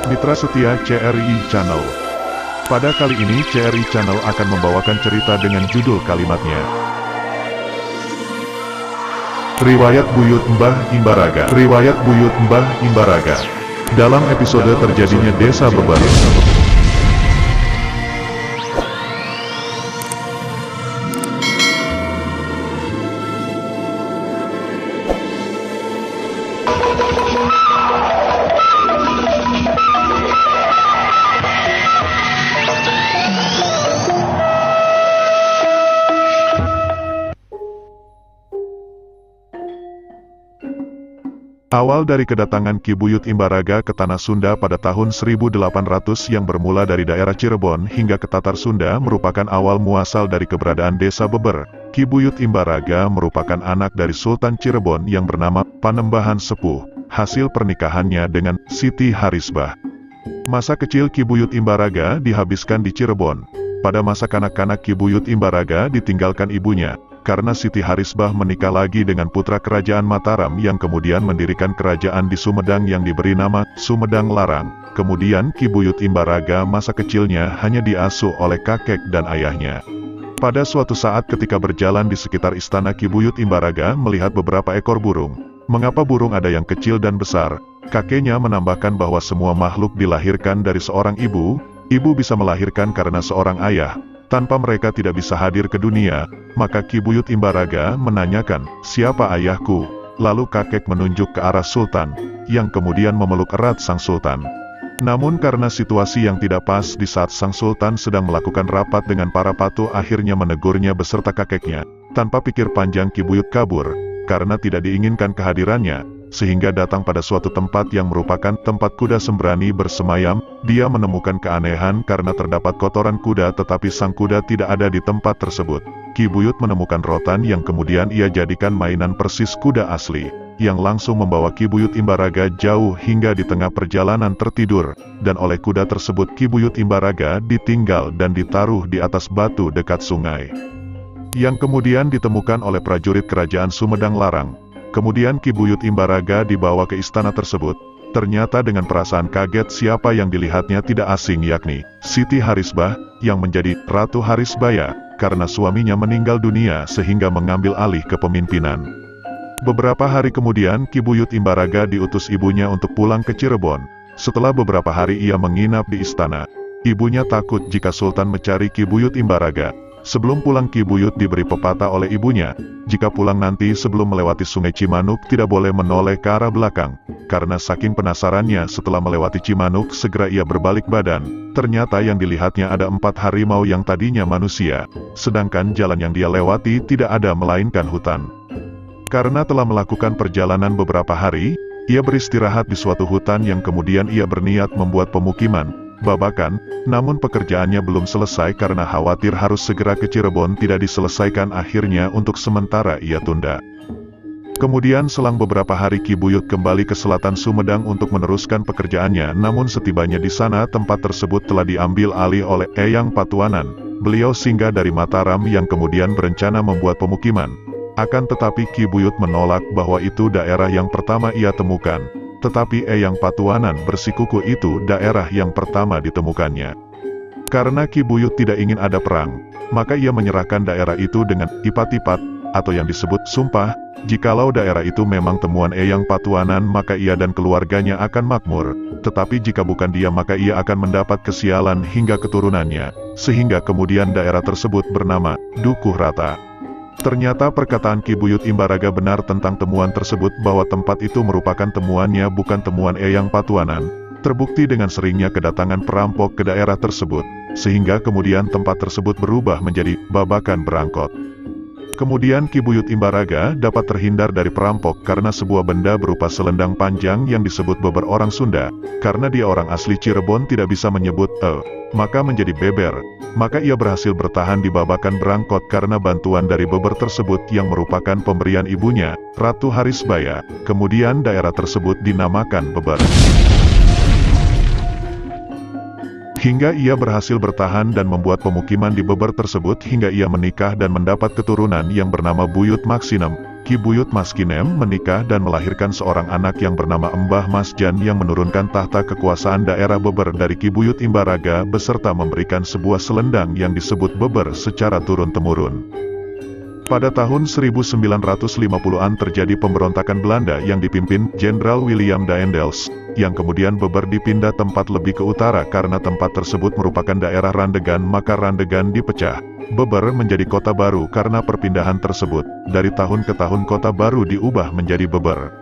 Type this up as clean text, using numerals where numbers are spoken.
Mitra setia CRI Channel. Pada kali ini CRI Channel akan membawakan cerita dengan judul kalimatnya Riwayat Buyut Mbah Imbaraga. Riwayat Buyut Mbah Imbaraga. Dalam episode terjadinya Desa Beber. Awal dari kedatangan Ki Buyut Imbaraga ke Tanah Sunda pada tahun 1800 yang bermula dari daerah Cirebon hingga ke Tatar Sunda merupakan awal muasal dari keberadaan Desa Beber. Ki Buyut Imbaraga merupakan anak dari Sultan Cirebon yang bernama Panembahan Sepuh, hasil pernikahannya dengan Siti Harisbah. Masa kecil Ki Buyut Imbaraga dihabiskan di Cirebon. Pada masa kanak-kanak Ki Buyut Imbaraga ditinggalkan ibunya, karena Siti Harisbah menikah lagi dengan putra kerajaan Mataram yang kemudian mendirikan kerajaan di Sumedang yang diberi nama Sumedang Larang. Kemudian Ki Buyut Imbaraga masa kecilnya hanya diasuh oleh kakek dan ayahnya. Pada suatu saat ketika berjalan di sekitar istana Ki Buyut Imbaraga melihat beberapa ekor burung. Mengapa burung ada yang kecil dan besar? Kakeknya menambahkan bahwa semua makhluk dilahirkan dari seorang ibu. Ibu bisa melahirkan karena seorang ayah. Tanpa mereka tidak bisa hadir ke dunia, maka Ki Buyut Imbaraga menanyakan, "Siapa ayahku?" Lalu kakek menunjuk ke arah Sultan, yang kemudian memeluk erat sang Sultan. Namun karena situasi yang tidak pas di saat sang Sultan sedang melakukan rapat dengan para patuh akhirnya menegurnya beserta kakeknya. Tanpa pikir panjang Ki Buyut kabur, karena tidak diinginkan kehadirannya, sehingga datang pada suatu tempat yang merupakan tempat kuda sembrani bersemayam. Dia menemukan keanehan karena terdapat kotoran kuda tetapi sang kuda tidak ada di tempat tersebut. Ki Buyut menemukan rotan yang kemudian ia jadikan mainan persis kuda asli, yang langsung membawa Ki Buyut Imbaraga jauh hingga di tengah perjalanan tertidur, dan oleh kuda tersebut Ki Buyut Imbaraga ditinggal dan ditaruh di atas batu dekat sungai, yang kemudian ditemukan oleh prajurit kerajaan Sumedang Larang. Kemudian Ki Buyut Imbaraga dibawa ke istana tersebut. Ternyata dengan perasaan kaget siapa yang dilihatnya tidak asing yakni Siti Harisbah, yang menjadi Ratu Harisbaya, karena suaminya meninggal dunia sehingga mengambil alih kepemimpinan. Beberapa hari kemudian Ki Buyut Imbaraga diutus ibunya untuk pulang ke Cirebon. Setelah beberapa hari ia menginap di istana. Ibunya takut jika Sultan mencari Ki Buyut Imbaraga. Sebelum pulang Ki Buyut diberi pepatah oleh ibunya, jika pulang nanti sebelum melewati sungai Cimanuk tidak boleh menoleh ke arah belakang. Karena saking penasarannya setelah melewati Cimanuk segera ia berbalik badan. Ternyata yang dilihatnya ada 4 harimau yang tadinya manusia, sedangkan jalan yang dia lewati tidak ada melainkan hutan. Karena telah melakukan perjalanan beberapa hari, ia beristirahat di suatu hutan yang kemudian ia berniat membuat pemukiman, babakan, namun pekerjaannya belum selesai karena khawatir harus segera ke Cirebon tidak diselesaikan akhirnya untuk sementara ia tunda. Kemudian selang beberapa hari Ki Buyut kembali ke selatan Sumedang untuk meneruskan pekerjaannya namun setibanya di sana tempat tersebut telah diambil alih oleh Eyang Patuanan. Beliau singgah dari Mataram yang kemudian berencana membuat pemukiman. Akan tetapi Ki Buyut menolak bahwa itu daerah yang pertama ia temukan. Tetapi Eyang Patuanan bersikuku itu daerah yang pertama ditemukannya. Karena Ki Buyut tidak ingin ada perang, maka ia menyerahkan daerah itu dengan ipat-ipat, atau yang disebut sumpah, jikalau daerah itu memang temuan Eyang Patuanan maka ia dan keluarganya akan makmur, tetapi jika bukan dia maka ia akan mendapat kesialan hingga keturunannya, sehingga kemudian daerah tersebut bernama Dukuh Rata. Ternyata perkataan Ki Buyut Imbaraga benar tentang temuan tersebut bahwa tempat itu merupakan temuannya bukan temuan Eyang Patuanan. Terbukti dengan seringnya kedatangan perampok ke daerah tersebut, sehingga kemudian tempat tersebut berubah menjadi babakan berangkot. Kemudian Ki Buyut Imbaraga dapat terhindar dari perampok karena sebuah benda berupa selendang panjang yang disebut beber orang Sunda. Karena dia orang asli Cirebon tidak bisa menyebut maka menjadi beber. Maka ia berhasil bertahan di babakan berangkot karena bantuan dari beber tersebut yang merupakan pemberian ibunya, Ratu Harisbaya. Kemudian daerah tersebut dinamakan Beber. Hingga ia berhasil bertahan dan membuat pemukiman di Beber tersebut hingga ia menikah dan mendapat keturunan yang bernama Buyut Maksinem. Ki Buyut Mas Kinem menikah dan melahirkan seorang anak yang bernama Mbah Mas Jan yang menurunkan tahta kekuasaan daerah Beber dari Ki Buyut Imbaraga beserta memberikan sebuah selendang yang disebut Beber secara turun-temurun. Pada tahun 1950-an terjadi pemberontakan Belanda yang dipimpin Jenderal William Daendels, yang kemudian Beber dipindah tempat lebih ke utara karena tempat tersebut merupakan daerah Randegan, maka Randegan dipecah. Beber menjadi kota baru karena perpindahan tersebut. Dari tahun ke tahun kota baru diubah menjadi Beber.